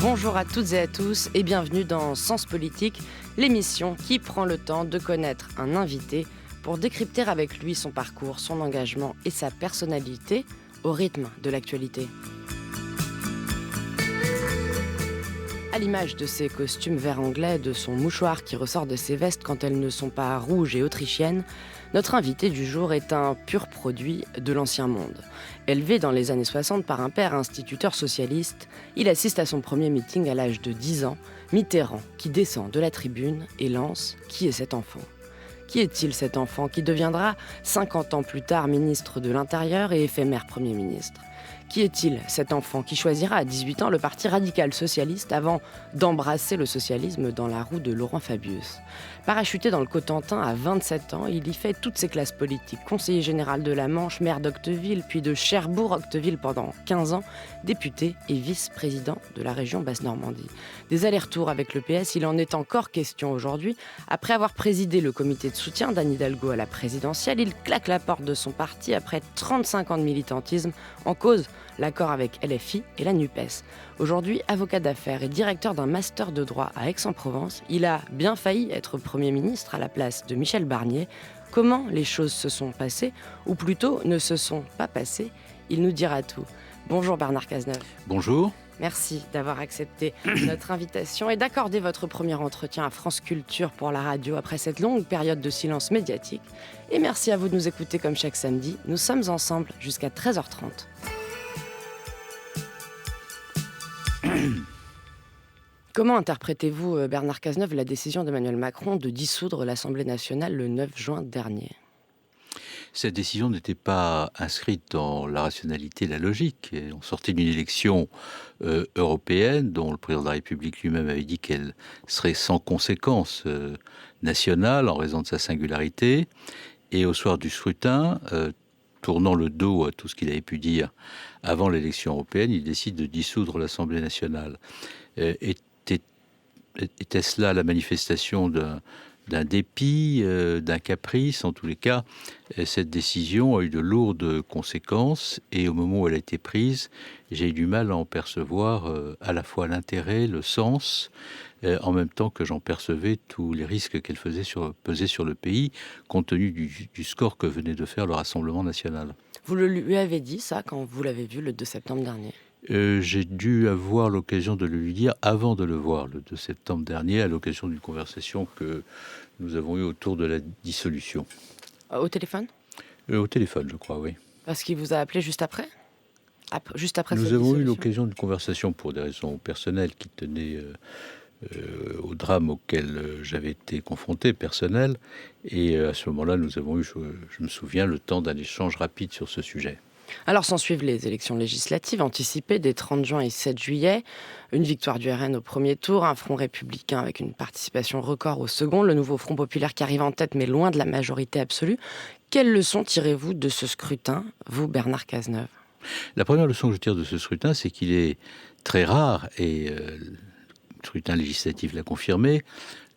Bonjour à toutes et à tous et bienvenue dans Sens Politique, l'émission qui prend le temps de connaître un invité pour décrypter avec lui son parcours, son engagement et sa personnalité au rythme de l'actualité. À l'image de ses costumes vert anglais, de son mouchoir qui ressort de ses vestes quand elles ne sont pas rouges et autrichiennes, notre invité du jour est un pur produit de l'ancien monde. Élevé dans les années 60 par un père instituteur socialiste, il assiste à son premier meeting à l'âge de 10 ans, Mitterrand qui descend de la tribune et lance « Qui est cet enfant ?» Qui est-il cet enfant qui deviendra 50 ans plus tard ministre de l'Intérieur et éphémère Premier ministre ? Qui est-il cet enfant qui choisira à 18 ans le parti radical socialiste avant d'embrasser le socialisme dans la roue de Laurent Fabius ? Parachuté dans le Cotentin à 27 ans, il y fait toutes ses classes politiques. Conseiller général de la Manche, maire d'Octeville, puis de Cherbourg-Octeville pendant 15 ans, député et vice-président de la région Basse-Normandie. Des allers-retours avec le PS, il en est encore question aujourd'hui. Après avoir présidé le comité de soutien d'Anne Hidalgo à la présidentielle, il claque la porte de son parti après 35 ans de militantisme, en cause l'accord avec LFI et la NUPES. Aujourd'hui, avocat d'affaires et directeur d'un master de droit à Aix-en-Provence, il a bien failli être Premier ministre à la place de Michel Barnier. Comment les choses se sont passées, ou plutôt ne se sont pas passées, il nous dira tout. Bonjour Bernard Cazeneuve. Bonjour. Merci d'avoir accepté notre invitation et d'accorder votre premier entretien à France Culture pour la radio après cette longue période de silence médiatique. Et merci à vous de nous écouter comme chaque samedi. Nous sommes ensemble jusqu'à 13h30. Comment interprétez-vous, Bernard Cazeneuve, la décision d'Emmanuel Macron de dissoudre l'Assemblée nationale le 9 juin dernier ? Cette décision n'était pas inscrite dans la rationalité et la logique. Et on sortait d'une élection européenne dont le président de la République lui-même avait dit qu'elle serait sans conséquence nationale en raison de sa singularité. Et au soir du scrutin, tournant le dos à tout ce qu'il avait pu dire avant l'élection européenne, il décide de dissoudre l'Assemblée nationale. Était-ce là la manifestation d'un dépit, d'un caprice? En tous les cas, cette décision a eu de lourdes conséquences et au moment où elle a été prise, j'ai eu du mal à en percevoir à la fois l'intérêt, le sens, en même temps que j'en percevais tous les risques qu'elle faisait peser sur le pays, compte tenu du score que venait de faire le Rassemblement national. Vous lui avez dit ça quand vous l'avez vu le 2 septembre dernier ? J'ai dû avoir l'occasion de le lui dire avant de le voir le 2 septembre dernier, à l'occasion d'une conversation que nous avons eue autour de la dissolution. Au téléphone ? Au téléphone, je crois, oui. Parce qu'il vous a appelé juste après ? Juste après Nous cette avons dissolution. eu l'occasion d'une conversation pour des raisons personnelles qui tenaient au drame auquel j'avais été confronté, personnel. Et à ce moment-là, nous avons eu, je me souviens, le temps d'un échange rapide sur ce sujet. Alors s'ensuivent les élections législatives anticipées des 30 juin et 7 juillet. Une victoire du RN au premier tour, un front républicain avec une participation record au second, le nouveau Front populaire qui arrive en tête mais loin de la majorité absolue. Quelles leçons tirez-vous de ce scrutin, vous Bernard Cazeneuve ? La première leçon que je tire de ce scrutin, c'est qu'il est très rare, et le scrutin législatif l'a confirmé,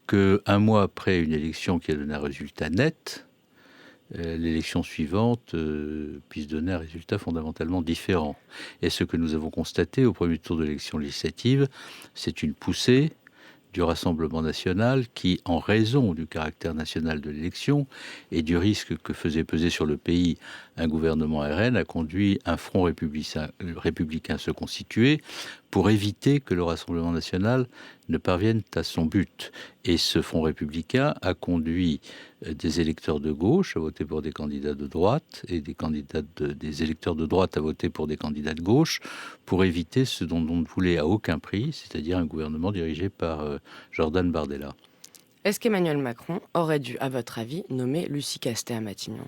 qu'un mois après une élection qui a donné un résultat net, l'élection suivante puisse donner un résultat fondamentalement différent. Et ce que nous avons constaté au premier tour de l'élection législative, c'est une poussée du Rassemblement national qui, en raison du caractère national de l'élection et du risque que faisait peser sur le pays un gouvernement RN, a conduit un front républicain se constituer pour éviter que le Rassemblement national ne parvienne à son but. Et ce front républicain a conduit des électeurs de gauche à voter pour des candidats de droite et des électeurs de droite à voter pour des candidats de gauche pour éviter ce dont on ne voulait à aucun prix, c'est-à-dire un gouvernement dirigé par Jordan Bardella. Est-ce qu'Emmanuel Macron aurait dû, à votre avis, nommer Lucie Castet à Matignon ?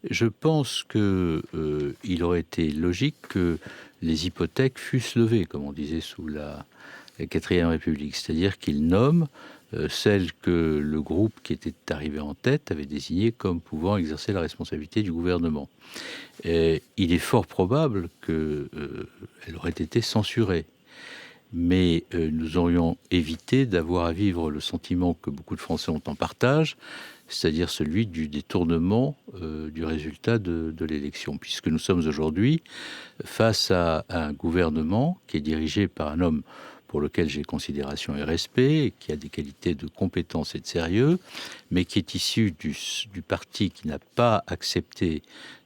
Je pense qu'il aurait été logique que les hypothèques fussent levées, comme on disait sous la 4e République, c'est-à-dire qu'il nomme celle que le groupe qui était arrivé en tête avait désignée comme pouvant exercer la responsabilité du gouvernement. Il est fort probable qu'elle aurait été censurée. Mais nous aurions évité d'avoir à vivre le sentiment que beaucoup de Français ont en partage, c'est-à-dire celui du détournement du résultat de l'élection, puisque nous sommes aujourd'hui face à un gouvernement qui est dirigé par un homme pour lequel j'ai considération et respect, qui a des qualités de compétence et de sérieux, mais qui est issu du parti qui n'a pas accepté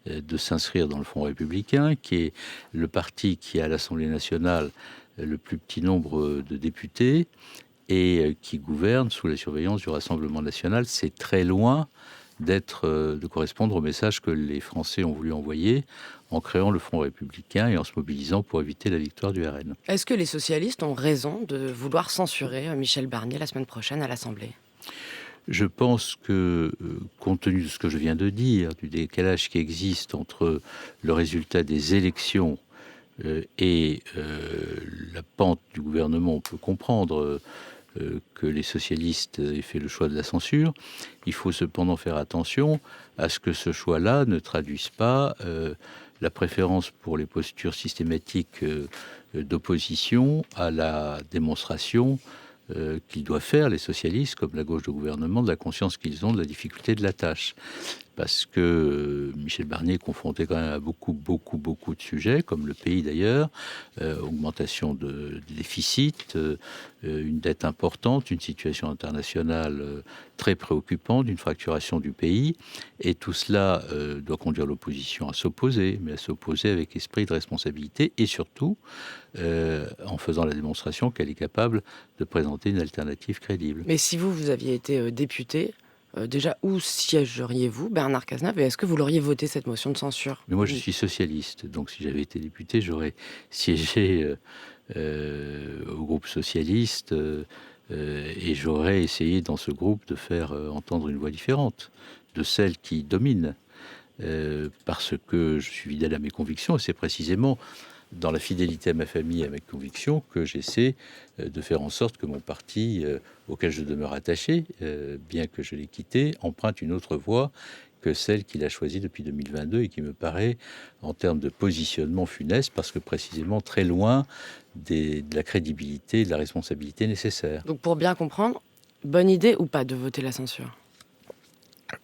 de s'inscrire dans le Front républicain, qui est le parti qui a à l'Assemblée nationale le plus petit nombre de députés et qui gouverne sous la surveillance du Rassemblement national. C'est très loin de correspondre au message que les Français ont voulu envoyer en créant le Front républicain et en se mobilisant pour éviter la victoire du RN. Est-ce que les socialistes ont raison de vouloir censurer Michel Barnier la semaine prochaine à l'Assemblée ? Je pense que, compte tenu de ce que je viens de dire, du décalage qui existe entre le résultat des élections et la pente du gouvernement, on peut comprendre que les socialistes aient fait le choix de la censure. Il faut cependant faire attention à ce que ce choix-là ne traduise pas la préférence pour les postures systématiques d'opposition à la démonstration qu'ils doivent faire, les socialistes, comme la gauche de gouvernement, de la conscience qu'ils ont de la difficulté de la tâche. Parce que Michel Barnier est confronté quand même à beaucoup de sujets, comme le pays d'ailleurs, augmentation de déficit, une dette importante, une situation internationale très préoccupante, une fracturation du pays, et tout cela doit conduire l'opposition à s'opposer, mais à s'opposer avec esprit de responsabilité, et surtout en faisant la démonstration qu'elle est capable de présenter une alternative crédible. Mais si vous aviez été député, déjà, où siégeriez-vous, Bernard Cazeneuve, et est-ce que vous l'auriez voté, cette motion de censure ? Mais moi, je suis socialiste, donc si j'avais été député, j'aurais siégé au groupe socialiste et j'aurais essayé dans ce groupe de faire entendre une voix différente de celle qui domine, parce que je suis fidèle à mes convictions, et c'est précisément dans la fidélité à ma famille et à mes convictions que j'essaie de faire en sorte que mon parti, auquel je demeure attaché, bien que je l'ai quitté, emprunte une autre voie que celle qu'il a choisie depuis 2022 et qui me paraît, en termes de positionnement, funeste, parce que précisément très loin de la crédibilité et de la responsabilité nécessaire. Donc pour bien comprendre, bonne idée ou pas de voter la censure ?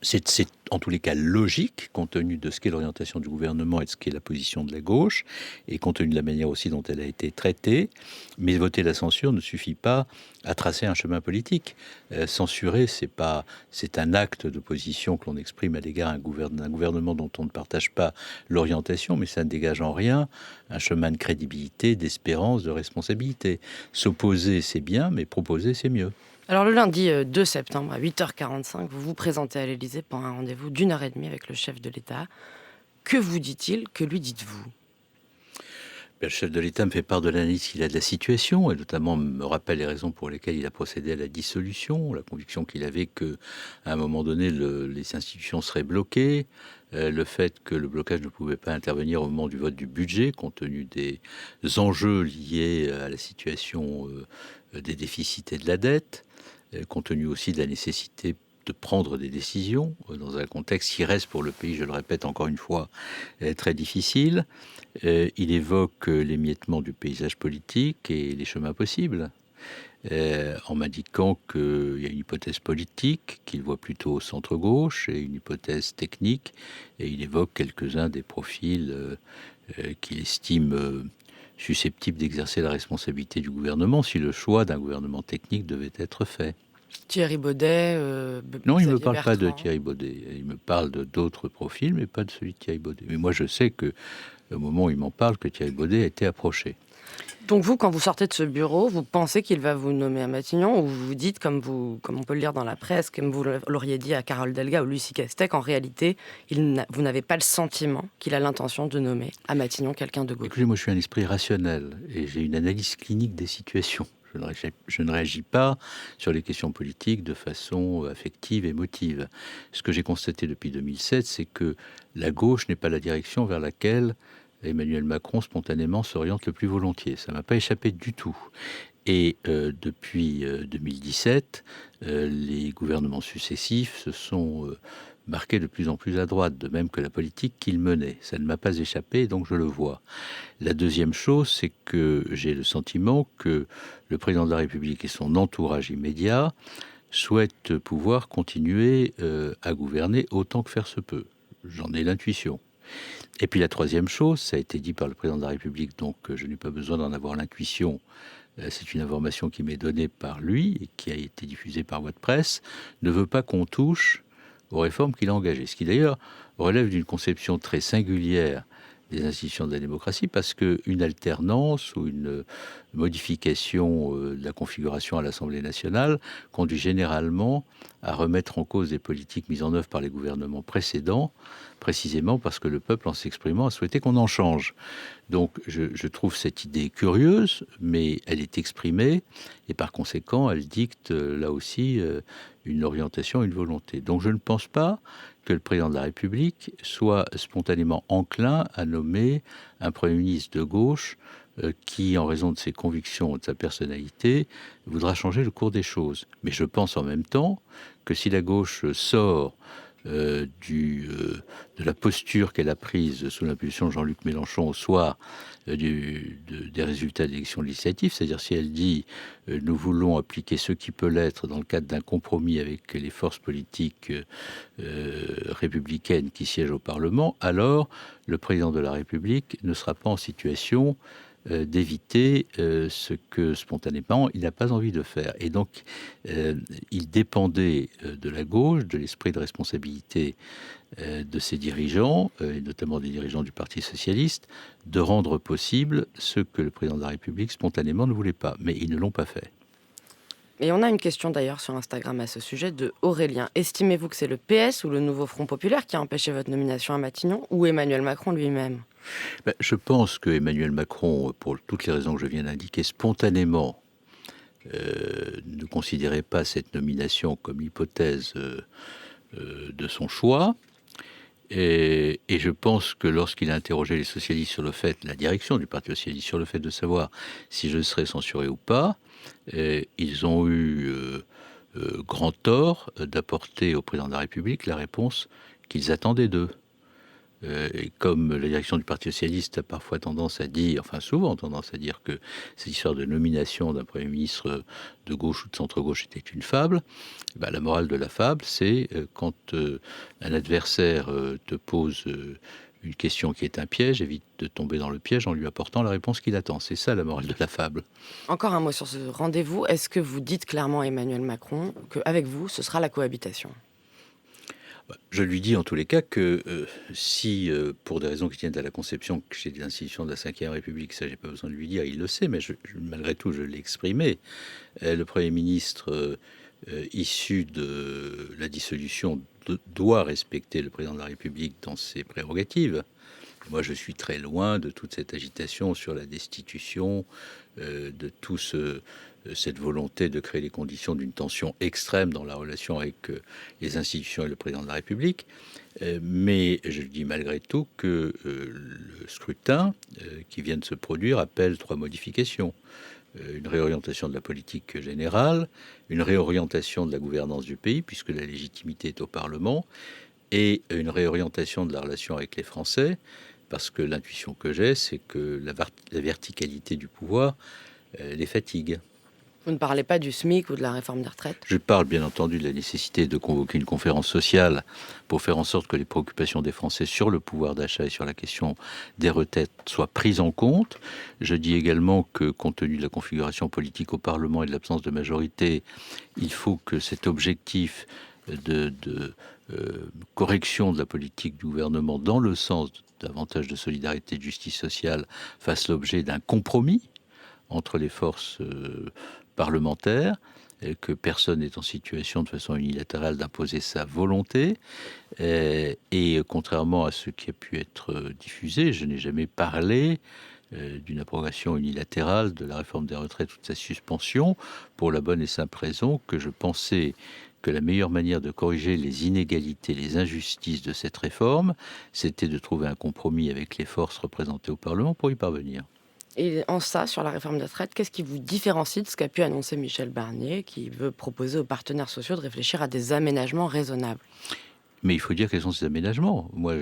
C'est en tous les cas logique, compte tenu de ce qu'est l'orientation du gouvernement et de ce qu'est la position de la gauche, et compte tenu de la manière aussi dont elle a été traitée. Mais voter la censure ne suffit pas à tracer un chemin politique. Censurer, c'est un acte de position que l'on exprime à l'égard d'un gouvernement dont on ne partage pas l'orientation, mais ça ne dégage en rien un chemin de crédibilité, d'espérance, de responsabilité. S'opposer, c'est bien, mais proposer, c'est mieux. Alors le lundi 2 septembre à 8h45, vous vous présentez à l'Élysée pour un rendez-vous d'1h30 avec le chef de l'État. Que vous dit-il ? Que lui dites-vous ? Le chef de l'État me fait part de l'analyse qu'il a de la situation, et notamment me rappelle les raisons pour lesquelles il a procédé à la dissolution, la conviction qu'il avait qu'à un moment donné, les institutions seraient bloquées, le fait que le blocage ne pouvait pas intervenir au moment du vote du budget, compte tenu des enjeux liés à la situation des déficits et de la dette, compte tenu aussi de la nécessité de prendre des décisions dans un contexte qui reste pour le pays, je le répète encore une fois, très difficile. Il évoque l'émiettement du paysage politique et les chemins possibles, en m'indiquant qu'il y a une hypothèse politique qu'il voit plutôt au centre-gauche et une hypothèse technique, et il évoque quelques-uns des profils qu'il estime susceptibles d'exercer la responsabilité du gouvernement si le choix d'un gouvernement technique devait être fait. Thierry Baudet Non, il ne me Xavier parle pas de Bertrand. Thierry Baudet. Il me parle d'autres profils, mais pas de celui de Thierry Baudet. Mais moi, je sais que, au moment où il m'en parle, que Thierry Baudet a été approché. Donc vous, quand vous sortez de ce bureau, vous pensez qu'il va vous nommer à Matignon, ou vous vous dites, comme on peut le lire dans la presse, comme vous l'auriez dit à Carole Delga ou Lucie Castec, en réalité, vous n'avez pas le sentiment qu'il a l'intention de nommer à Matignon quelqu'un de gauche. Écoutez, moi, je suis un esprit rationnel et j'ai une analyse clinique des situations. Je ne réagis pas sur les questions politiques de façon affective, émotive. Ce que j'ai constaté depuis 2007, c'est que la gauche n'est pas la direction vers laquelle Emmanuel Macron spontanément s'oriente le plus volontiers. Ça ne m'a pas échappé du tout. Et depuis 2017, les gouvernements successifs se sont marqués de plus en plus à droite, de même que la politique qu'il menait. Ça ne m'a pas échappé, donc je le vois. La deuxième chose, c'est que j'ai le sentiment que le président de la République et son entourage immédiat souhaitent pouvoir continuer à gouverner autant que faire se peut. J'en ai l'intuition. Et puis la troisième chose, ça a été dit par le président de la République, donc je n'ai pas besoin d'en avoir l'intuition c'est une information qui m'est donnée par lui et qui a été diffusée par voie de presse, ne veut pas qu'on touche aux réformes qu'il a engagées. Ce qui d'ailleurs relève d'une conception très singulière des institutions de la démocratie, parce qu'une alternance ou une modification de la configuration à l'Assemblée nationale conduit généralement à remettre en cause des politiques mises en œuvre par les gouvernements précédents, précisément parce que le peuple, en s'exprimant, a souhaité qu'on en change. Donc je trouve cette idée curieuse, mais elle est exprimée, et par conséquent, elle dicte là aussi une orientation, une volonté. Donc je ne pense pas que le président de la République soit spontanément enclin à nommer un Premier ministre de gauche qui, en raison de ses convictions et de sa personnalité, voudra changer le cours des choses. Mais je pense en même temps que si la gauche sort de la posture qu'elle a prise sous l'impulsion de Jean-Luc Mélenchon au soir des résultats de l'élection législative, c'est-à-dire si elle dit nous voulons appliquer ce qui peut l'être dans le cadre d'un compromis avec les forces politiques républicaines qui siègent au Parlement, alors le président de la République ne sera pas en situation d'éviter ce que spontanément il n'a pas envie de faire. Et donc il dépendait de la gauche, de l'esprit de responsabilité de ses dirigeants, et notamment des dirigeants du Parti socialiste, de rendre possible ce que le président de la République spontanément ne voulait pas. Mais ils ne l'ont pas fait. Et on a une question d'ailleurs sur Instagram à ce sujet de Aurélien. Estimez-vous que c'est le PS ou le nouveau Front Populaire qui a empêché votre nomination à Matignon, ou Emmanuel Macron lui-même ? Je pense que Emmanuel Macron, pour toutes les raisons que je viens d'indiquer, spontanément ne considérait pas cette nomination comme hypothèse de son choix. Et je pense que lorsqu'il a interrogé les socialistes sur le fait, la direction du Parti socialiste, sur le fait de savoir si je serais censuré ou pas, ils ont eu grand tort d'apporter au président de la République la réponse qu'ils attendaient d'eux. Et comme la direction du Parti socialiste a parfois tendance à dire, enfin souvent tendance à dire que cette histoire de nomination d'un Premier ministre de gauche ou de centre-gauche était une fable, la morale de la fable, c'est quand un adversaire te pose une question qui est un piège, évite de tomber dans le piège en lui apportant la réponse qu'il attend. C'est ça la morale de la fable. Encore un mot sur ce rendez-vous. Est-ce que vous dites clairement à Emmanuel Macron qu'avec vous, ce sera la cohabitation ? Je lui dis en tous les cas que si, pour des raisons qui tiennent à la conception que j'ai des institutions de la Ve République, ça j'ai pas besoin de lui dire, il le sait, mais malgré tout je l'ai exprimé, le Premier ministre issu de la dissolution doit respecter le président de la République dans ses prérogatives. Moi, je suis très loin de toute cette agitation sur la destitution, de tout cette volonté de créer les conditions d'une tension extrême dans la relation avec les institutions et le président de la République. Mais je dis malgré tout que le scrutin qui vient de se produire appelle 3 modifications. Une réorientation de la politique générale, une réorientation de la gouvernance du pays, puisque la légitimité est au Parlement, et une réorientation de la relation avec les Français, parce que l'intuition que j'ai, c'est que la verticalité du pouvoir les fatigue. Vous ne parlez pas du SMIC ou de la réforme des retraites ? Je parle bien entendu de la nécessité de convoquer une conférence sociale pour faire en sorte que les préoccupations des Français sur le pouvoir d'achat et sur la question des retraites soient prises en compte. Je dis également que, compte tenu de la configuration politique au Parlement et de l'absence de majorité, il faut que cet objectif de correction de la politique du gouvernement dans le sens davantage de solidarité et de justice sociale fasse l'objet d'un compromis entre les forces parlementaires, et que personne n'est en situation de façon unilatérale d'imposer sa volonté. Et contrairement à ce qui a pu être diffusé, je n'ai jamais parlé d'une abrogation unilatérale de la réforme des retraites ou de sa suspension, pour la bonne et simple raison que je pensais que la meilleure manière de corriger les inégalités, les injustices de cette réforme, c'était de trouver un compromis avec les forces représentées au Parlement pour y parvenir. Et en ça, sur la réforme des retraites, qu'est-ce qui vous différencie de ce qu'a pu annoncer Michel Barnier, qui veut proposer aux partenaires sociaux de réfléchir à des aménagements raisonnables ? Mais il faut dire quels sont ces aménagements. Moi,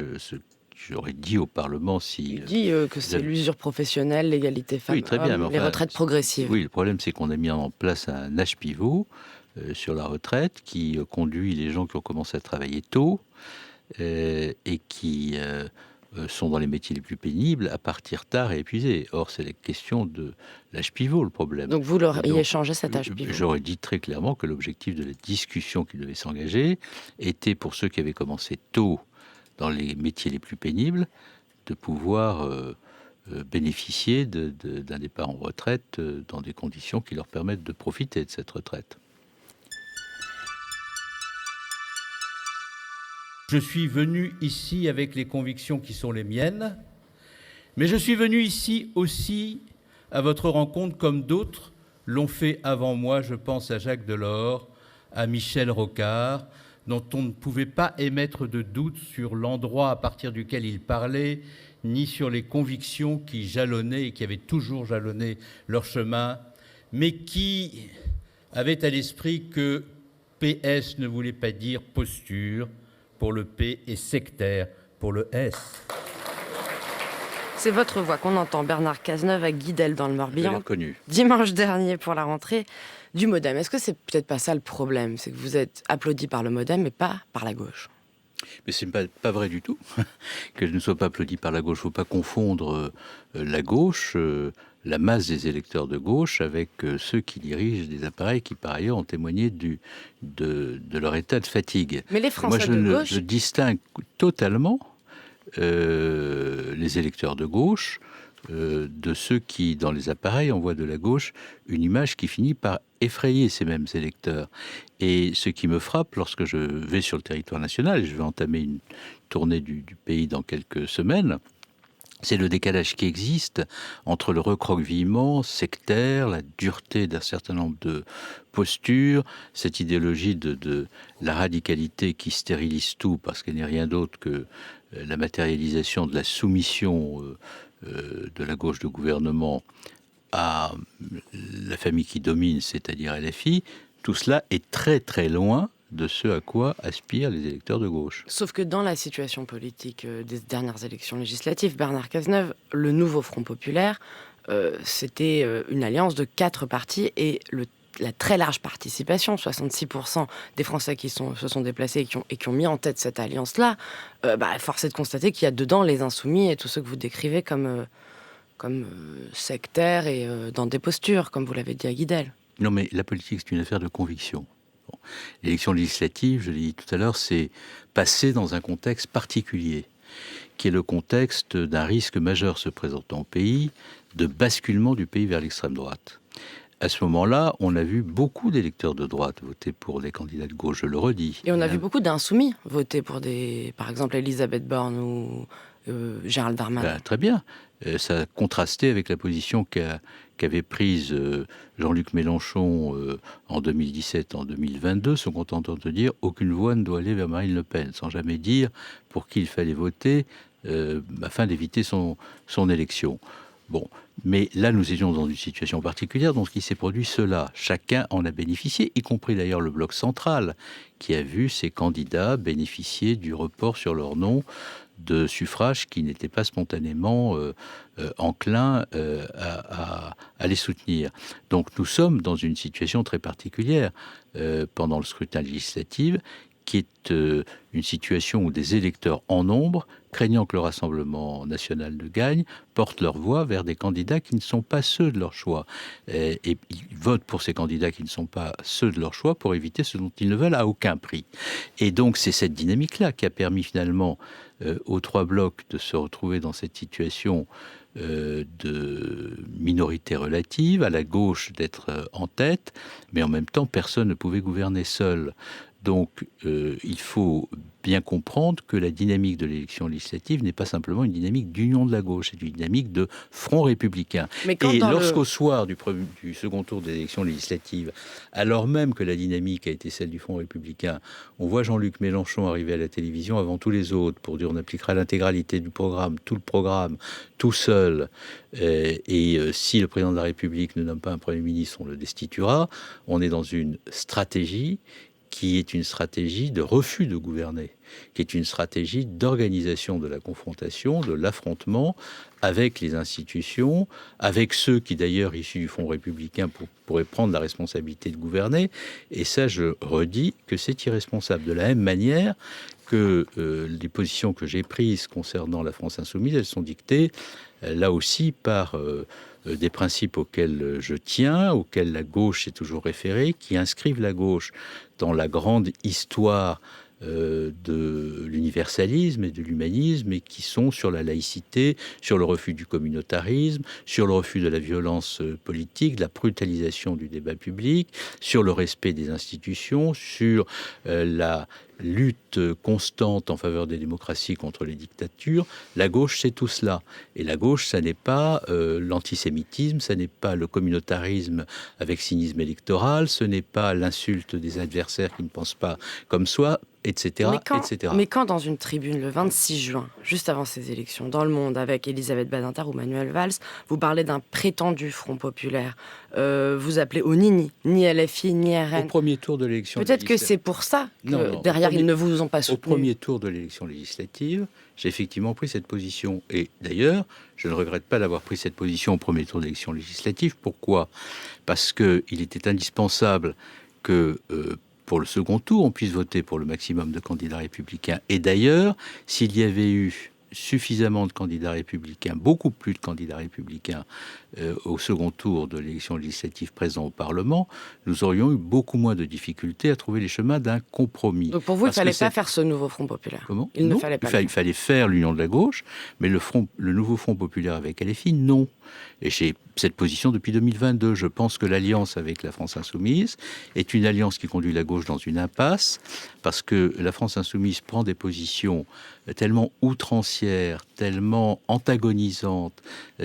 j'aurais dit au Parlement si... Il dit que c'est l'usure professionnelle, l'égalité femmes-hommes, oui, très bien, mais les retraites progressives. Oui, le problème, c'est qu'on a mis en place un âge pivot sur la retraite qui conduit les gens qui ont commencé à travailler tôt et qui sont dans les métiers les plus pénibles, à partir tard et épuisés. Or, c'est la question de l'âge pivot, le problème. Donc vous leur ayez changé cet âge pivot. J'aurais dit très clairement que l'objectif de la discussion qui devait s'engager était, pour ceux qui avaient commencé tôt dans les métiers les plus pénibles, de pouvoir bénéficier d'un départ en retraite dans des conditions qui leur permettent de profiter de cette retraite. Je suis venu ici avec les convictions qui sont les miennes, mais je suis venu ici aussi à votre rencontre comme d'autres l'ont fait avant moi. Je pense à Jacques Delors, à Michel Rocard, dont on ne pouvait pas émettre de doute sur l'endroit à partir duquel il parlait, ni sur les convictions qui jalonnaient et qui avaient toujours jalonné leur chemin, mais qui avaient à l'esprit que PS ne voulait pas dire posture pour le P et sectaire pour le S. C'est votre voix qu'on entend, Bernard Cazeneuve à Guidel dans le Morbihan, connu. Dimanche dernier pour la rentrée du MoDem. Est-ce que c'est peut-être pas ça le problème? C'est que vous êtes applaudi par le MoDem mais pas par la gauche. Mais ce n'est pas vrai du tout que je ne sois pas applaudi par la gauche. Il ne faut pas confondre la gauche, la masse des électeurs de gauche, avec ceux qui dirigent des appareils qui, par ailleurs, ont témoigné de leur état de fatigue. Mais les Français Moi, de gauche... je distingue totalement les électeurs de gauche de ceux qui, dans les appareils, envoient de la gauche une image qui finit par effrayer ces mêmes électeurs. Et ce qui me frappe lorsque je vais sur le territoire national, et je vais entamer une tournée du pays dans quelques semaines, c'est le décalage qui existe entre le recroquevillement sectaire, la dureté d'un certain nombre de postures, cette idéologie de la radicalité qui stérilise tout parce qu'elle n'est rien d'autre que la matérialisation de la soumission de la gauche de gouvernement à la famille qui domine, c'est-à-dire LFI. Tout cela est très très loin de ce à quoi aspirent les électeurs de gauche. Sauf que dans la situation politique des dernières élections législatives, Bernard Cazeneuve, le nouveau Front populaire, c'était une alliance de 4 partis et la très large participation, 66% des Français qui se sont déplacés et qui ont mis en tête cette alliance-là, force est de constater qu'il y a dedans les insoumis et tous ceux que vous décrivez comme sectaires et dans des postures, comme vous l'avez dit à Guidel. Non, mais la politique, c'est une affaire de conviction. Bon. L'élection législative, je l'ai dit tout à l'heure, c'est passé dans un contexte particulier, qui est le contexte d'un risque majeur se présentant au pays, de basculement du pays vers l'extrême droite. À ce moment-là, on a vu beaucoup d'électeurs de droite voter pour des candidats de gauche, je le redis. Et on a vu beaucoup d'insoumis voter pour par exemple, Elisabeth Borne ou Gérald Darmanin. Très bien. Ça a contrasté avec la position qu'avait prise Jean-Luc Mélenchon en 2017, en 2022, se contentant de dire aucune voix ne doit aller vers Marine Le Pen, sans jamais dire pour qui il fallait voter afin d'éviter son élection. Bon, mais là, nous étions dans une situation particulière, donc il s'est produit cela. Chacun en a bénéficié, y compris d'ailleurs le bloc central, qui a vu ses candidats bénéficier du report sur leur nom de suffrages qui n'étaient pas spontanément enclins à les soutenir. Donc nous sommes dans une situation très particulière pendant le scrutin législatif, qui est une situation où des électeurs en nombre, craignant que le Rassemblement national ne gagne, portent leur voix vers des candidats qui ne sont pas ceux de leur choix. Et ils votent pour ces candidats qui ne sont pas ceux de leur choix pour éviter ce dont ils ne veulent à aucun prix. Et donc c'est cette dynamique-là qui a permis aux 3 blocs de se retrouver dans cette situation de minorité relative, à la gauche d'être en tête, mais en même temps personne ne pouvait gouverner seul. Donc, il faut bien comprendre que la dynamique de l'élection législative n'est pas simplement une dynamique d'union de la gauche, c'est une dynamique de front républicain. Et lorsqu'au soir du second tour des élections législatives, alors même que la dynamique a été celle du front républicain, on voit Jean-Luc Mélenchon arriver à la télévision avant tous les autres pour dire on appliquera l'intégralité du programme, tout le programme, tout seul, et si le président de la République ne nomme pas un Premier ministre, on le destituera. On est dans une stratégie qui est une stratégie de refus de gouverner, qui est une stratégie d'organisation de la confrontation, de l'affrontement avec les institutions, avec ceux qui d'ailleurs, issus du Front républicain, pourraient prendre la responsabilité de gouverner. Et ça, je redis que c'est irresponsable. De la même manière que les positions que j'ai prises concernant la France insoumise, elles sont dictées là aussi par des principes auxquels je tiens, auxquels la gauche est toujours référée, qui inscrivent la gauche dans la grande histoire de l'universalisme et de l'humanisme, et qui sont sur la laïcité, sur le refus du communautarisme, sur le refus de la violence politique, de la brutalisation du débat public, sur le respect des institutions, sur la lutte constante en faveur des démocraties contre les dictatures. La gauche, c'est tout cela. Et la gauche, ça n'est pas l'antisémitisme, ça n'est pas le communautarisme avec cynisme électoral, ce n'est pas l'insulte des adversaires qui ne pensent pas comme soi, etc. etc. Mais quand dans une tribune le 26 juin, juste avant ces élections, dans Le Monde, avec Elisabeth Badinter ou Manuel Valls, vous parlez d'un prétendu Front populaire, vous appelez au ni LFI, ni RN. Au premier tour de l'élection Peut-être législative. que c'est pour ça que derrière, ils ne vous ont pas soutenu. Au premier tour de l'élection législative, j'ai effectivement pris cette position. Et d'ailleurs, je ne regrette pas d'avoir pris cette position au premier tour de l'élection législative. Pourquoi ? Parce qu'il était indispensable que pour le second tour, on puisse voter pour le maximum de candidats républicains. Et d'ailleurs, s'il y avait eu suffisamment de candidats républicains, beaucoup plus de candidats républicains au second tour de l'élection législative présents au Parlement, nous aurions eu beaucoup moins de difficultés à trouver les chemins d'un compromis. Donc pour vous, il ne fallait pas faire ce nouveau Front populaire. Comment ? Il non, ne fallait pas. Il fallait faire l'union de la gauche, mais le nouveau Front populaire avec LFI, non. Et j'ai cette position depuis 2022. Je pense que l'alliance avec la France insoumise est une alliance qui conduit la gauche dans une impasse, parce que la France insoumise prend des positions tellement outrancières, tellement antagonisantes,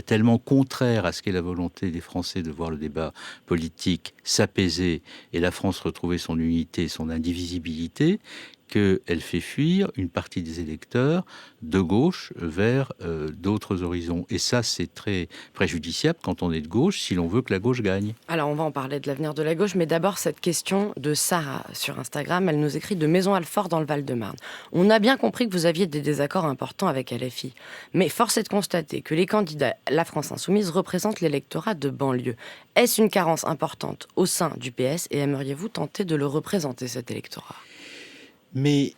tellement contraires à ce qu'est la volonté des Français de voir le débat politique s'apaiser et la France retrouver son unité, son indivisibilité, qu'elle fait fuir une partie des électeurs de gauche vers d'autres horizons. Et ça, c'est très préjudiciable quand on est de gauche, si l'on veut que la gauche gagne. Alors, on va en parler de l'avenir de la gauche, mais d'abord, cette question de Sarah sur Instagram, elle nous écrit de Maison-Alfort dans le Val-de-Marne. On a bien compris que vous aviez des désaccords importants avec LFI, mais force est de constater que les candidats La France Insoumise représentent l'électorat de banlieue. Est-ce une carence importante au sein du PS et aimeriez-vous tenter de le représenter, cet électorat ? Mais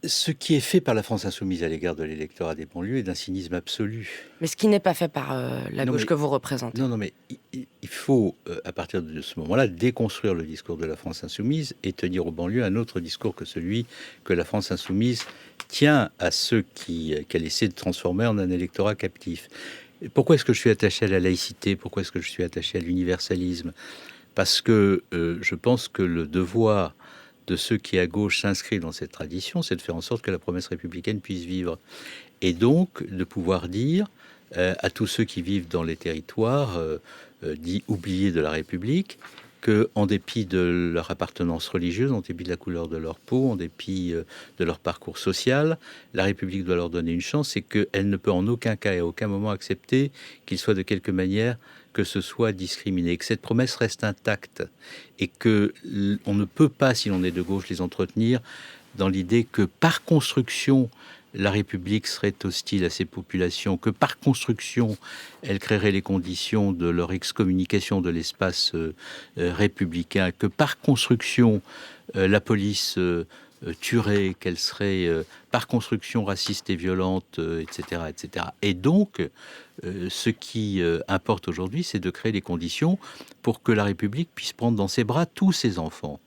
ce qui est fait par la France insoumise à l'égard de l'électorat des banlieues est d'un cynisme absolu. Mais ce qui n'est pas fait par la gauche que vous représentez. Non, mais il faut, à partir de ce moment-là, déconstruire le discours de la France insoumise et tenir aux banlieues un autre discours que celui que la France insoumise tient à ceux qu'elle essaie de transformer en un électorat captif. Pourquoi est-ce que je suis attaché à la laïcité ? Pourquoi est-ce que je suis attaché à l'universalisme ? Parce que je pense que le devoir de ceux qui, à gauche, s'inscrivent dans cette tradition, c'est de faire en sorte que la promesse républicaine puisse vivre. Et donc, de pouvoir dire à tous ceux qui vivent dans les territoires dits oubliés de la République, qu'en dépit de leur appartenance religieuse, en dépit de la couleur de leur peau, en dépit de leur parcours social, la République doit leur donner une chance et qu'elle ne peut en aucun cas et à aucun moment accepter qu'ils soient de quelque manière que ce soit discriminé, que cette promesse reste intacte et que on ne peut pas, si l'on est de gauche, les entretenir dans l'idée que par construction, la République serait hostile à ces populations, que par construction, elle créerait les conditions de leur excommunication de l'espace républicain, que par construction, la police tuerait, qu'elle serait par construction raciste et violente, etc., etc. Et donc, ce qui importe aujourd'hui, c'est de créer les conditions pour que la République puisse prendre dans ses bras tous ses enfants,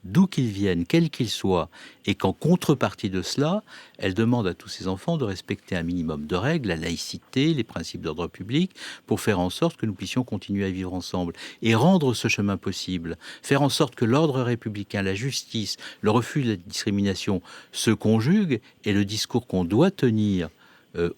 d'où qu'ils viennent, quels qu'ils soient, et qu'en contrepartie de cela, elle demande à tous ses enfants de respecter un minimum de règles, la laïcité, les principes d'ordre public, pour faire en sorte que nous puissions continuer à vivre ensemble et rendre ce chemin possible, faire en sorte que l'ordre républicain, la justice, le refus de la discrimination se conjuguent, et le discours qu'on doit tenir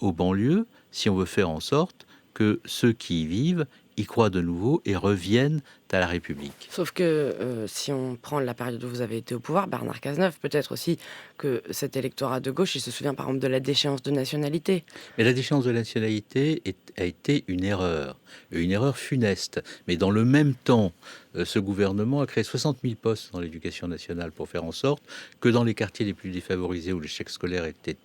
aux banlieues, si on veut faire en sorte que ceux qui y vivent y croient de nouveau et reviennent à la République. Sauf que si on prend la période où vous avez été au pouvoir, Bernard Cazeneuve, peut-être aussi que cet électorat de gauche, il se souvient par exemple de la déchéance de nationalité. Mais la déchéance de nationalité a été une erreur funeste. Mais dans le même temps, ce gouvernement a créé 60 000 postes dans l'éducation nationale pour faire en sorte que dans les quartiers les plus défavorisés où l'échec scolaire était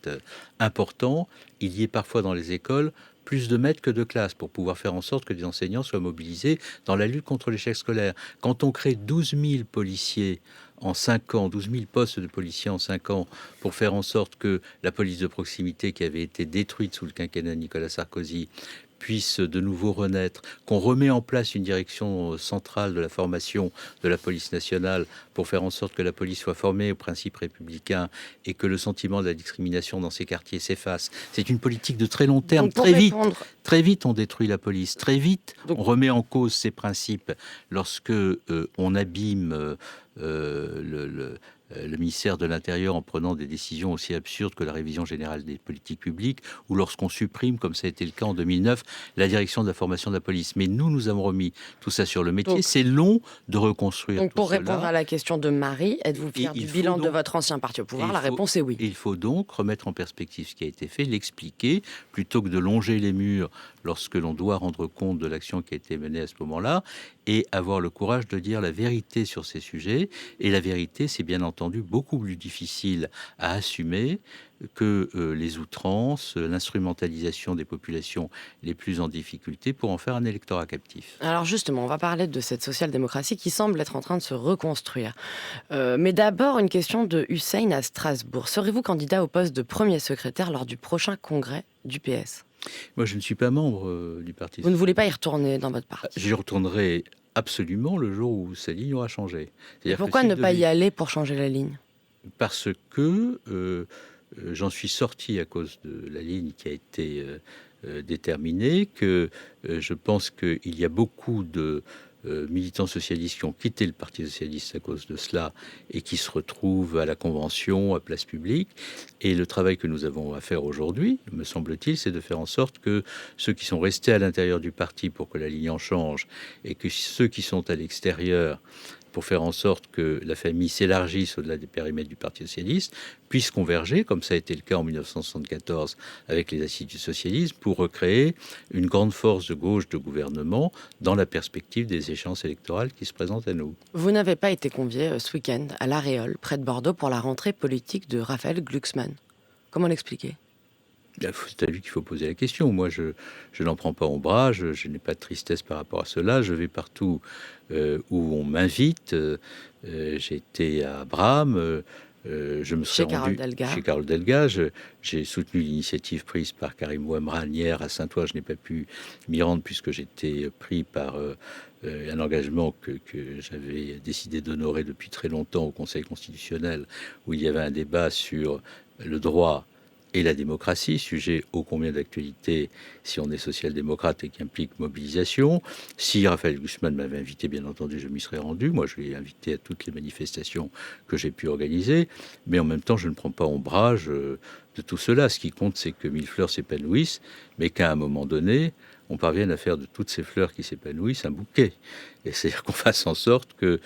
important, il y ait parfois dans les écoles plus de maîtres que de classes pour pouvoir faire en sorte que des enseignants soient mobilisés dans la lutte contre l'échec scolaire. Quand on crée 12 000 policiers en 5 ans, 12 000 postes de policiers en 5 ans pour faire en sorte que la police de proximité qui avait été détruite sous le quinquennat de Nicolas Sarkozy puisse de nouveau renaître, qu'on remet en place une direction centrale de la formation de la police nationale pour faire en sorte que la police soit formée aux principes républicains et que le sentiment de la discrimination dans ces quartiers s'efface. C'est une politique de très long terme. Très vite, on détruit la police. Très vite, on remet en cause ces principes lorsque on abîme le ministère de l'Intérieur en prenant des décisions aussi absurdes que la révision générale des politiques publiques, ou lorsqu'on supprime, comme ça a été le cas en 2009, la direction de la formation de la police. Mais nous avons remis tout ça sur le métier. C'est long de reconstruire tout pour cela. Répondre à la question de Marie, êtes-vous fier du bilan de votre ancien parti au pouvoir? La réponse est oui. Il faut donc remettre en perspective ce qui a été fait, l'expliquer, plutôt que de longer les murs lorsque l'on doit rendre compte de l'action qui a été menée à ce moment-là, et avoir le courage de dire la vérité sur ces sujets. Et la vérité, c'est bien entendu beaucoup plus difficile à assumer que les outrances, l'instrumentalisation des populations les plus en difficulté pour en faire un électorat captif. Alors justement, on va parler de cette social-démocratie qui semble être en train de se reconstruire. Mais d'abord, une question de Hussein à Strasbourg. Serez-vous candidat au poste de premier secrétaire lors du prochain congrès du PS? Moi, je ne suis pas membre du parti. Vous ne voulez pas y retourner dans votre parti? J'y retournerai absolument le jour où sa ligne aura changé. Pourquoi ne pas y aller pour changer la ligne? Parce que j'en suis sorti à cause de la ligne qui a été déterminée, que je pense qu'il y a beaucoup de militants socialistes qui ont quitté le Parti socialiste à cause de cela et qui se retrouvent à la Convention, à Place Publique. Et le travail que nous avons à faire aujourd'hui, me semble-t-il, c'est de faire en sorte que ceux qui sont restés à l'intérieur du parti pour que la ligne en change et que ceux qui sont à l'extérieur pour faire en sorte que la famille s'élargisse au-delà des périmètres du Parti socialiste, puisse converger, comme ça a été le cas en 1974 avec les assises du socialisme, pour recréer une grande force de gauche de gouvernement dans la perspective des échéances électorales qui se présentent à nous. Vous n'avez pas été convié ce week-end à La Réole, près de Bordeaux, pour la rentrée politique de Raphaël Glucksmann. Comment l'expliquer? C'est à lui qu'il faut poser la question. Moi, je n'en prends pas ombrage, je n'ai pas de tristesse par rapport à cela. Je vais partout où on m'invite. J'ai été à Abraham, je me suis rendu chez Carole Delga. J'ai soutenu l'initiative prise par Karim Ouamran hier à Saint-Ouen. Je n'ai pas pu m'y rendre puisque j'étais pris par un engagement que j'avais décidé d'honorer depuis très longtemps au Conseil constitutionnel, où il y avait un débat sur le droit et la démocratie, sujet ô combien d'actualité si on est social-démocrate et qui implique mobilisation. Si Raphaël Glucksmann m'avait invité, bien entendu, je m'y serais rendu. Moi, je l'ai invité à toutes les manifestations que j'ai pu organiser. Mais en même temps, je ne prends pas ombrage de tout cela. Ce qui compte, c'est que 1000 fleurs s'épanouissent, mais qu'à un moment donné, on parvienne à faire de toutes ces fleurs qui s'épanouissent un bouquet. Et c'est-à-dire qu'on fasse en sorte que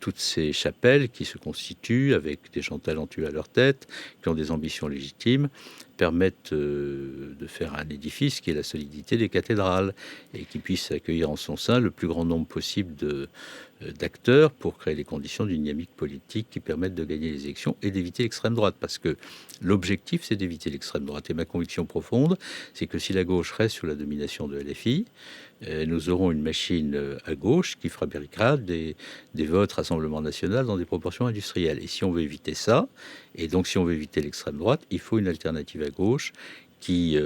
toutes ces chapelles qui se constituent avec des gens talentueux à leur tête, qui ont des ambitions légitimes, permettent de faire un édifice qui est la solidité des cathédrales et qui puisse accueillir en son sein le plus grand nombre possible d'acteurs pour créer les conditions d'une dynamique politique qui permettent de gagner les élections et d'éviter l'extrême droite. Parce que l'objectif, c'est d'éviter l'extrême droite. Et ma conviction profonde, c'est que si la gauche reste sous la domination de LFI, nous aurons une machine à gauche qui fabriquera des votes Rassemblement national dans des proportions industrielles. Et si on veut éviter ça, et donc si on veut éviter l'extrême droite, il faut une alternative à gauche qui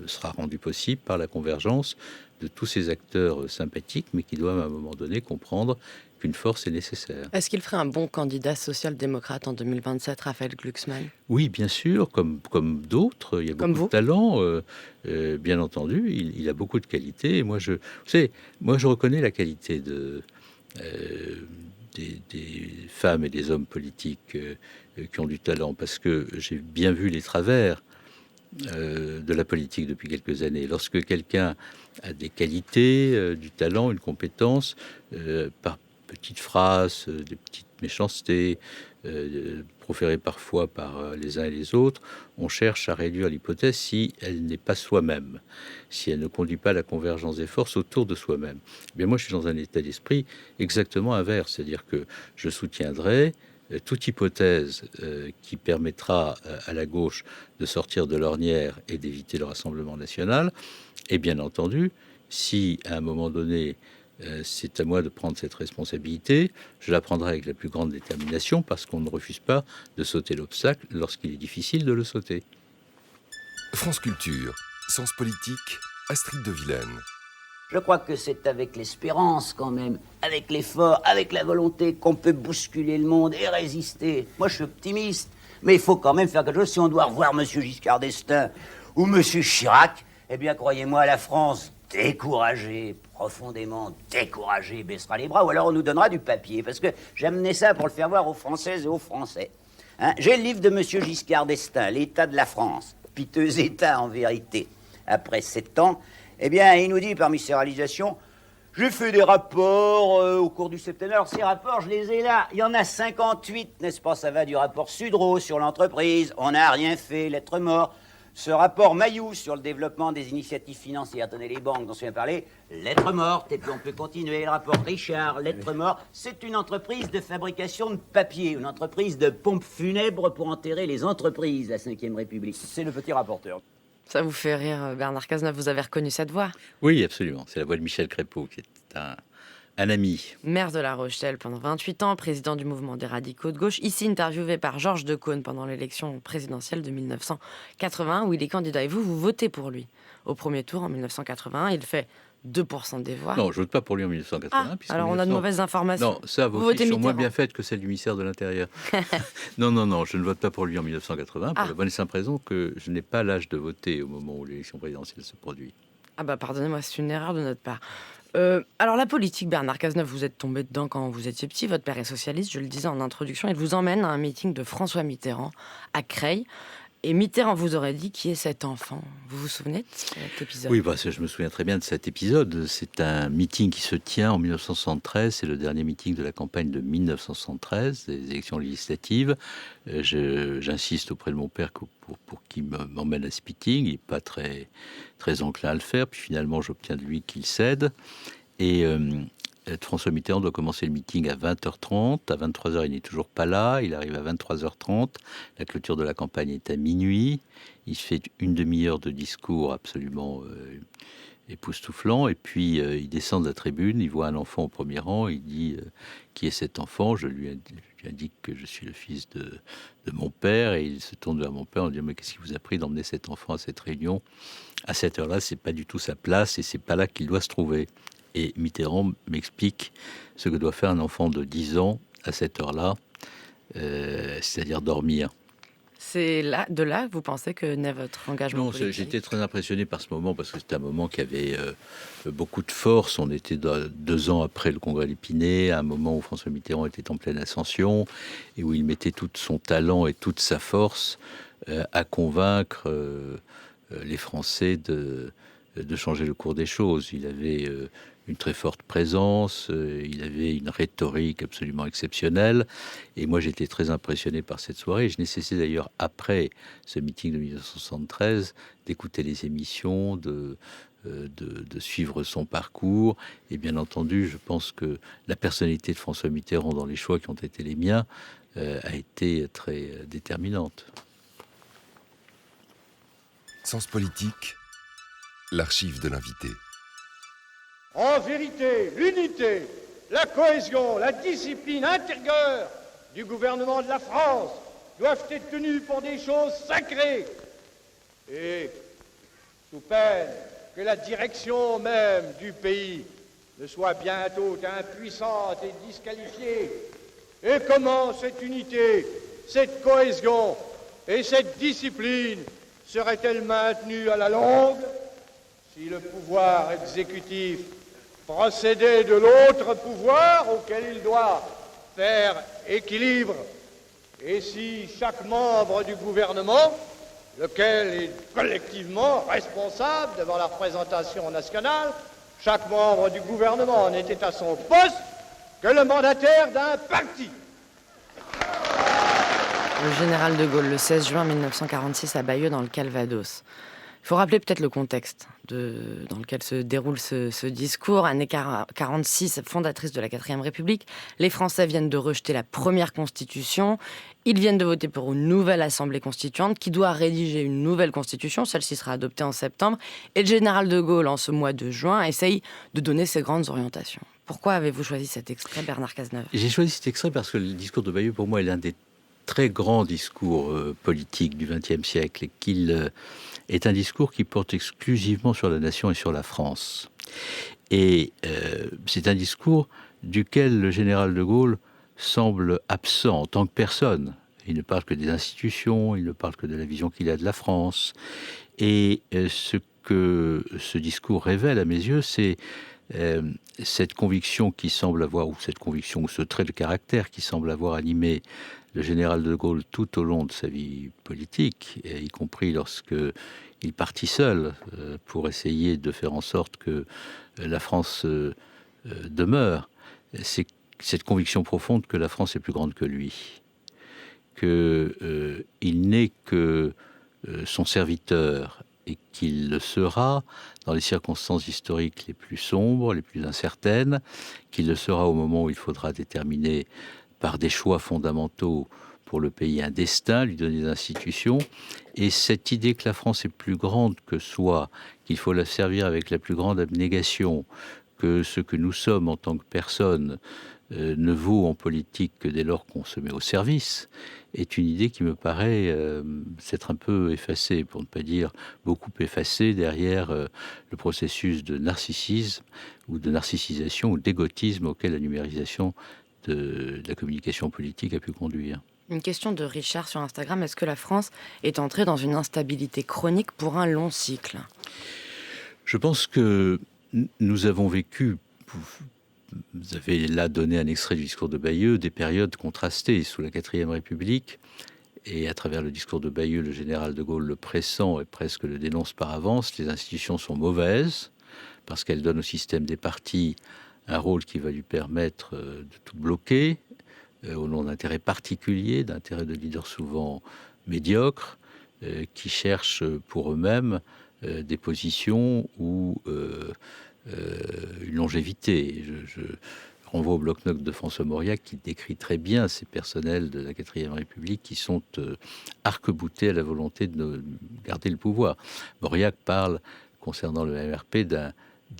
sera rendue possible par la convergence de tous ces acteurs sympathiques, mais qui doivent à un moment donné comprendre qu'une force est nécessaire. Est-ce qu'il ferait un bon candidat social-démocrate en 2027, Raphaël Glucksmann? Oui, bien sûr, comme d'autres. Il y a beaucoup de talent, bien entendu. Il a beaucoup de qualités. Et moi, je reconnais la qualité des femmes et des hommes politiques qui ont du talent, parce que j'ai bien vu les travers de la politique depuis quelques années. Lorsque quelqu'un a des qualités, du talent, une compétence, par petites phrases, des petites méchancetés, proférées parfois par les uns et les autres, on cherche à réduire l'hypothèse si elle n'est pas soi-même, si elle ne conduit pas à la convergence des forces autour de soi-même. Mais moi, je suis dans un état d'esprit exactement inverse, c'est-à-dire que je soutiendrai toute hypothèse qui permettra à la gauche de sortir de l'ornière et d'éviter le Rassemblement national. Et bien entendu, si à un moment donné, c'est à moi de prendre cette responsabilité, je la prendrai avec la plus grande détermination parce qu'on ne refuse pas de sauter l'obstacle lorsqu'il est difficile de le sauter. France Culture, Sens Politique, Astrid de Vilaine. Je crois que c'est avec l'espérance quand même, avec l'effort, avec la volonté qu'on peut bousculer le monde et résister. Moi je suis optimiste, mais il faut quand même faire quelque chose. Si on doit revoir M. Giscard d'Estaing ou M. Chirac, eh bien croyez-moi, la France découragée, profondément découragée, baissera les bras, ou alors on nous donnera du papier, parce que j'ai amené ça pour le faire voir aux Françaises et aux Français. Hein, j'ai le livre de M. Giscard d'Estaing, L'état de la France, piteux état en vérité, après 7 ans. Eh bien, il nous dit, parmi ses réalisations, j'ai fait des rapports au cours du septembre. Alors, ces rapports, je les ai là. Il y en a 58, n'est-ce pas? Ça va du rapport Sudreau sur l'entreprise. On n'a rien fait, lettre mort. Ce rapport Mailloux sur le développement des initiatives financières, tenez les banques dont je viens de parler, lettre morte. Et puis on peut continuer. Le rapport Richard, lettre morte. C'est une entreprise de fabrication de papier, une entreprise de pompes funèbres pour enterrer les entreprises, la Ve République. C'est le petit rapporteur. Ça vous fait rire, Bernard Cazeneuve, vous avez reconnu cette voix? Oui, absolument. C'est la voix de Michel Crépeau, qui est un ami. Maire de La Rochelle pendant 28 ans, président du mouvement des radicaux de gauche, ici interviewé par Georges Decaune pendant l'élection présidentielle de 1981, où il est candidat. Et vous votez pour lui. Au premier tour, en 1981, il fait 2% des voix. Non, je ne vote pas pour lui en 1981. Alors on a de mauvaises informations. Non, ça, vos fiches sont moins bien faites que celles du ministère de l'Intérieur. Non, je ne vote pas pour lui en 1980, pour la bonne et simple raison que je n'ai pas l'âge de voter au moment où l'élection présidentielle se produit. Ah bah pardonnez-moi, c'est une erreur de notre part. Alors la politique, Bernard Cazeneuve, vous êtes tombé dedans quand vous étiez petit, votre père est socialiste, je le disais en introduction, il vous emmène à un meeting de François Mitterrand à Creil. Et Mitterrand vous aurait dit qui est cet enfant. Vous vous souvenez de cet épisode? Oui, je me souviens très bien de cet épisode. C'est un meeting qui se tient en 1973. C'est le dernier meeting de la campagne de 1973, des élections législatives. J'insiste auprès de mon père pour qu'il m'emmène à ce meeting. Il n'est pas très, très enclin à le faire. Puis finalement, j'obtiens de lui qu'il cède. Et François Mitterrand doit commencer le meeting à 20h30. À 23h, il n'est toujours pas là. Il arrive à 23h30. La clôture de la campagne est à minuit. Il fait une demi-heure de discours absolument époustouflant. Et puis, il descend de la tribune. Il voit un enfant au premier rang. Il dit qui est cet enfant? Je lui indique que je suis le fils de mon père. Et il se tourne vers mon père en disant mais qu'est-ce qui vous a pris d'emmener cet enfant à cette réunion? À cette heure-là, c'est pas du tout sa place et c'est pas là qu'il doit se trouver. Et Mitterrand m'explique ce que doit faire un enfant de 10 ans à cette heure-là, c'est-à-dire dormir. C'est de là que vous pensez que naît votre engagement politique? J'étais très impressionné par ce moment, parce que c'était un moment qui avait beaucoup de force. On était 2 ans après le congrès d'Épinay, à un moment où François Mitterrand était en pleine ascension, et où il mettait tout son talent et toute sa force à convaincre les Français de changer le cours des choses. Il avait une très forte présence, il avait une rhétorique absolument exceptionnelle, et moi j'étais très impressionné par cette soirée. Je n'ai cessé d'ailleurs, après ce meeting de 1973, d'écouter les émissions, de suivre son parcours, et bien entendu, je pense que la personnalité de François Mitterrand dans les choix qui ont été les miens a été très déterminante. Sens Politique, l'archive de l'invité. En vérité, l'unité, la cohésion, la discipline intérieure du gouvernement de la France doivent être tenues pour des choses sacrées. Et, sous peine que la direction même du pays ne soit bientôt impuissante et disqualifiée, et comment cette unité, cette cohésion et cette discipline seraient-elles maintenues à la longue si le pouvoir exécutif procédait de l'autre pouvoir auquel il doit faire équilibre, et si chaque membre du gouvernement lequel est collectivement responsable devant la représentation nationale. Chaque membre du gouvernement n'était à son poste que le mandataire d'un parti. Le général de Gaulle, le 16 juin 1946 à Bayeux, dans le Calvados. Il faut rappeler peut-être le contexte dans lequel se déroule ce discours. Année 46, fondatrice de la 4e République, les Français viennent de rejeter la première constitution. Ils viennent de voter pour une nouvelle assemblée constituante qui doit rédiger une nouvelle constitution. Celle-ci sera adoptée en septembre. Et le général de Gaulle, en ce mois de juin, essaye de donner ses grandes orientations. Pourquoi avez-vous choisi cet extrait, Bernard Cazeneuve ? J'ai choisi cet extrait parce que le discours de Bayeux, pour moi, est l'un des très grands discours politiques du XXe siècle et qu'il est un discours qui porte exclusivement sur la nation et sur la France. Et c'est un discours duquel le général de Gaulle semble absent en tant que personne. Il ne parle que des institutions, il ne parle que de la vision qu'il a de la France. Et ce que ce discours révèle à mes yeux, c'est cette conviction qui semble avoir, ou cette conviction, ou ce trait de caractère qui semble avoir animé le général de Gaulle tout au long de sa vie politique, y compris lorsque il partit seul pour essayer de faire en sorte que la France demeure. C'est cette conviction profonde que la France est plus grande que lui, qu'il n'est que son serviteur et qu'il le sera dans les circonstances historiques les plus sombres, les plus incertaines, qu'il le sera au moment où il faudra déterminer par des choix fondamentaux pour le pays un destin, lui donner des institutions. Et cette idée que la France est plus grande que soi, qu'il faut la servir avec la plus grande abnégation, que ce que nous sommes en tant que personne ne vaut en politique que dès lors qu'on se met au service, est une idée qui me paraît s'être un peu effacée, pour ne pas dire beaucoup effacée, derrière le processus de narcissisme ou de narcissisation ou d'égotisme auquel la numérisation de la communication politique a pu conduire. Une question de Richard sur Instagram. Est-ce que la France est entrée dans une instabilité chronique pour un long cycle ? Je pense que nous avons vécu, vous avez là donné un extrait du discours de Bayeux, des périodes contrastées sous la 4e République. Et à travers le discours de Bayeux, le général de Gaulle le pressent et presque le dénonce par avance. Les institutions sont mauvaises parce qu'elles donnent au système des partis un rôle qui va lui permettre de tout bloquer au nom d'intérêts particuliers, d'intérêts de leaders souvent médiocres, qui cherchent pour eux-mêmes des positions ou une longévité. Je renvoie au bloc-notes de François Mauriac qui décrit très bien ces personnels de la 4e République qui sont arc-boutés à la volonté de garder le pouvoir. Mauriac parle, concernant le MRP,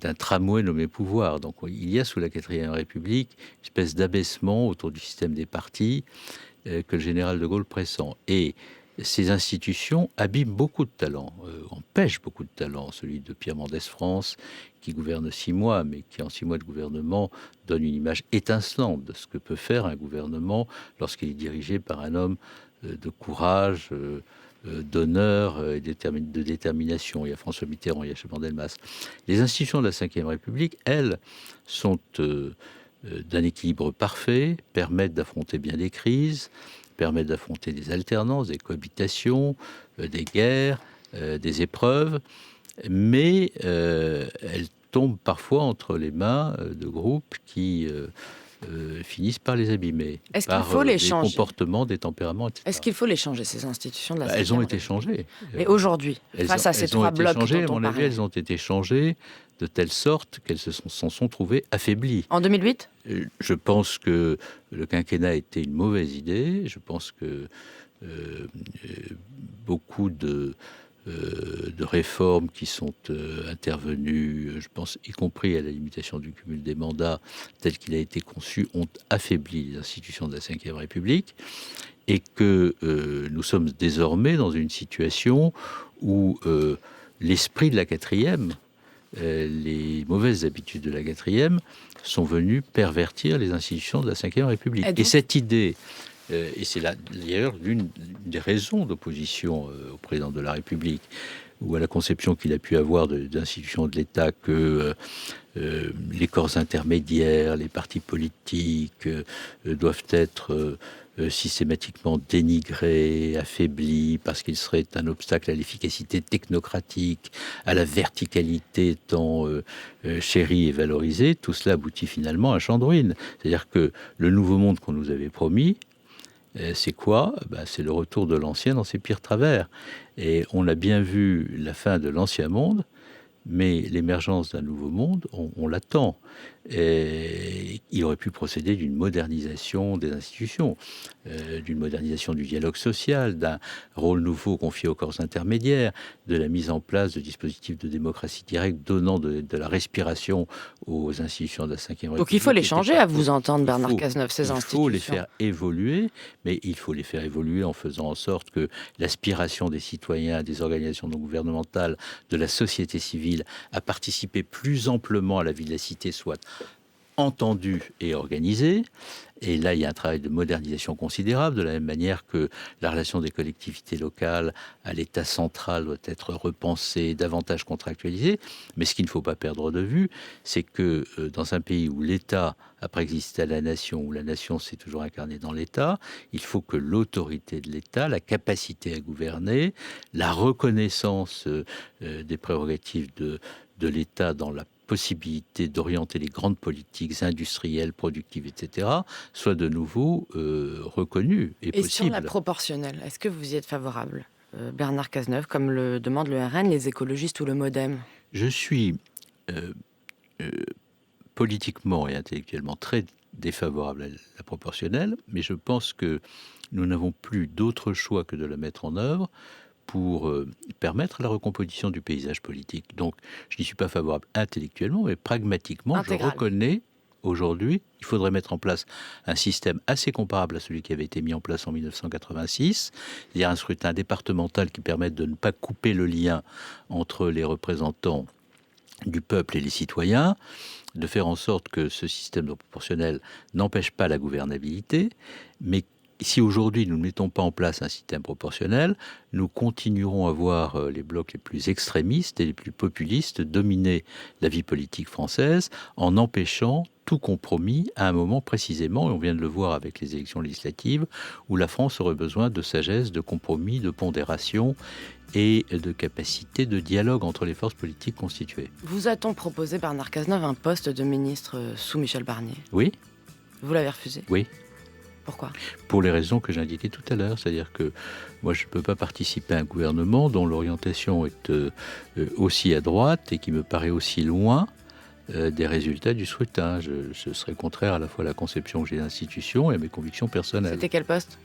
d'un tramway nommé pouvoir. Donc il y a sous la 4e République une espèce d'abaissement autour du système des partis que le général de Gaulle pressent. Et ces institutions abîment beaucoup de talents, empêchent beaucoup de talents. Celui de Pierre Mendès France, qui gouverne 6 mois, mais qui en 6 mois de gouvernement donne une image étincelante de ce que peut faire un gouvernement lorsqu'il est dirigé par un homme de courage, d'honneur et de détermination. Il y a François Mitterrand, il y a Chaban-Delmas. Les institutions de la Ve République, elles, sont d'un équilibre parfait, permettent d'affronter bien des crises, permettent d'affronter des alternances, des cohabitations, des guerres, des épreuves, mais elles tombent parfois entre les mains de groupes qui finissent par les abîmer. Est-ce qu'il faut les changer ? Des comportements, des tempéraments, etc. Est-ce qu'il faut les changer, ces institutions de la Ve République ? Elles ont été changées. Mais aujourd'hui, face à ces 3 blocs dont à on mon avis, parlait. elles ont été changées de telle sorte qu'elles s'en sont trouvées affaiblies. En 2008 ? Je pense que le quinquennat a été une mauvaise idée. Je pense que beaucoup de réformes qui sont intervenues, je pense y compris à la limitation du cumul des mandats tel qu'il a été conçu, ont affaibli les institutions de la Ve République et que nous sommes désormais dans une situation où l'esprit de la 4e, les mauvaises habitudes de la 4e sont venues pervertir les institutions de la Ve République. Et cette idée, et c'est là d'ailleurs l'une des raisons d'opposition au président de la République, ou à la conception qu'il a pu avoir d'institutions de l'État que les corps intermédiaires, les partis politiques doivent être systématiquement dénigrés, affaiblis, parce qu'ils seraient un obstacle à l'efficacité technocratique, à la verticalité tant chérie et valorisée, tout cela aboutit finalement à un champ de ruines. C'est-à-dire que le nouveau monde qu'on nous avait promis, c'est quoi ? C'est le retour de l'ancien dans ses pires travers. Et on a bien vu la fin de l'ancien monde, mais l'émergence d'un nouveau monde, on l'attend. Et il aurait pu procéder d'une modernisation des institutions, d'une modernisation du dialogue social, d'un rôle nouveau confié aux corps intermédiaires, de la mise en place de dispositifs de démocratie directe donnant de la respiration aux institutions de la Ve République. Donc il faut les changer, à vous entendre, Bernard Cazeneuve, ces institutions. Il faut les faire évoluer, mais il faut les faire évoluer en faisant en sorte que l'aspiration des citoyens, des organisations non gouvernementales, de la société civile à participer plus amplement à la vie de la cité soit entendue et organisée. Et là, il y a un travail de modernisation considérable, de la même manière que la relation des collectivités locales à l'État central doit être repensée, davantage contractualisée. Mais ce qu'il ne faut pas perdre de vue, c'est que dans un pays où l'État a préexisté à la nation, où la nation s'est toujours incarnée dans l'État, il faut que l'autorité de l'État, la capacité à gouverner, la reconnaissance des prérogatives de l'État dans la possibilité d'orienter les grandes politiques industrielles, productives, etc., soit de nouveau reconnue et possible. Et sur la proportionnelle, est-ce que vous y êtes favorable, Bernard Cazeneuve, comme le demande le RN, les écologistes ou le MoDem ? Je suis politiquement et intellectuellement très défavorable à la proportionnelle, mais je pense que nous n'avons plus d'autre choix que de la mettre en œuvre pour permettre la recomposition du paysage politique. Donc, je n'y suis pas favorable intellectuellement, mais pragmatiquement, Intégral. Je reconnais aujourd'hui, il faudrait mettre en place un système assez comparable à celui qui avait été mis en place en 1986, c'est-à-dire un scrutin départemental qui permette de ne pas couper le lien entre les représentants du peuple et les citoyens, de faire en sorte que ce système de proportionnel n'empêche pas la gouvernabilité, mais si aujourd'hui nous ne mettons pas en place un système proportionnel, nous continuerons à voir les blocs les plus extrémistes et les plus populistes dominer la vie politique française en empêchant tout compromis à un moment précisément, et on vient de le voir avec les élections législatives, où la France aurait besoin de sagesse, de compromis, de pondération et de capacité de dialogue entre les forces politiques constituées. Vous a-t-on proposé, Bernard Cazeneuve, un poste de ministre sous Michel Barnier ? Oui. Vous l'avez refusé ? Oui. Pourquoi ? Pour les raisons que j'indiquais tout à l'heure, c'est-à-dire que moi je ne peux pas participer à un gouvernement dont l'orientation est aussi à droite et qui me paraît aussi loin des résultats du scrutin. Je serais contraire à la fois à la conception que j'ai d'institutions et à mes convictions personnelles. C'était quel poste ?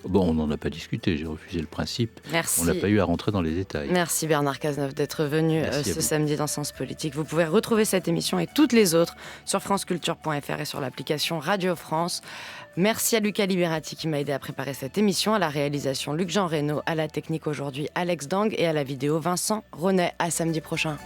Bon, on n'en a pas discuté, j'ai refusé le principe. Merci. On n'a pas eu à rentrer dans les détails. Merci Bernard Cazeneuve d'être venu ce samedi dans Sens Politique. Vous pouvez retrouver cette émission et toutes les autres sur franceculture.fr et sur l'application Radio France. Merci à Lucas Liberati qui m'a aidé à préparer cette émission, à la réalisation Luc-Jean Reynaud, à la technique aujourd'hui Alex Dang et à la vidéo Vincent Ronet. À samedi prochain.